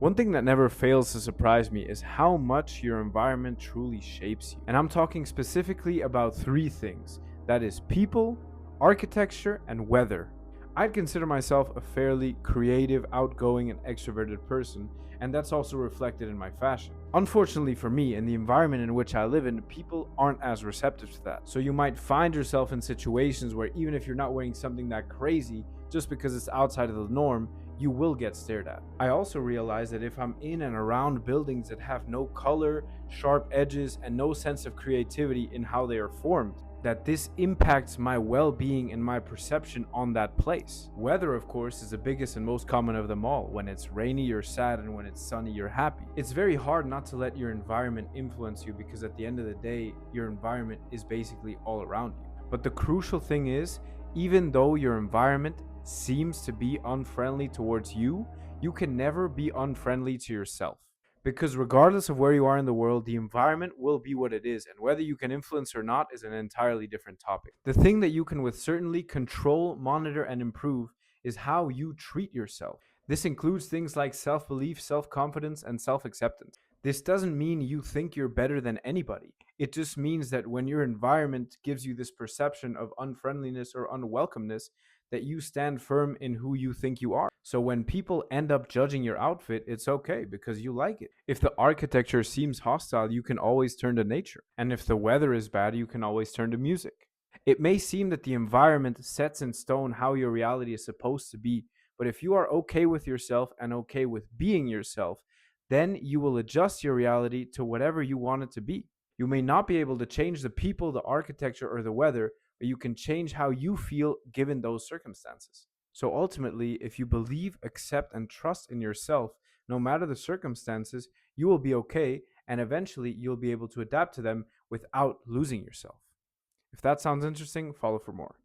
One thing that never fails to surprise me is how much your environment truly shapes you. And I'm talking specifically about three things, that is, people, architecture, and weather. I'd consider myself a fairly creative, outgoing, and extroverted person, and that's also reflected in my fashion. Unfortunately for me, in the environment in which I live in, people aren't as receptive to that. So you might find yourself in situations where even if you're not wearing something that crazy, just because it's outside of the norm, you will get stared at. I also realize that if I'm in and around buildings that have no color, sharp edges, and no sense of creativity in how they are formed, that this impacts my well being and my perception on that place. Weather, of course, is the biggest and most common of them all. When it's rainy, you're sad, and when it's sunny, you're happy. It's very hard not to let your environment influence you because at the end of the day, your environment is basically all around you. But the crucial thing is, even though your environment seems to be unfriendly towards you, you can never be unfriendly to yourself. Because regardless of where you are in the world, the environment will be what it is, and whether you can influence or not is an entirely different topic. The thing that you can with certainty control, monitor, and improve is how you treat yourself. This includes things like self belief, self confidence, and self acceptance. This doesn't mean you think you're better than anybody. It just means that when your environment gives you this perception of unfriendliness or unwelcomeness, that you stand firm in who you think you are. So when people end up judging your outfit, it's okay because you like it. If the architecture seems hostile, you can always turn to nature. And if the weather is bad, you can always turn to music. It may seem that the environment sets in stone how your reality is supposed to be, but if you are okay with yourself and okay with being yourself, then you will adjust your reality to whatever you want it to be. You may not be able to change the people, the architecture, or the weather, but you can change how you feel given those circumstances. So ultimately, if you believe, accept, and trust in yourself, no matter the circumstances, you will be okay, and eventually you'll be able to adapt to them without losing yourself. If that sounds interesting, follow for more.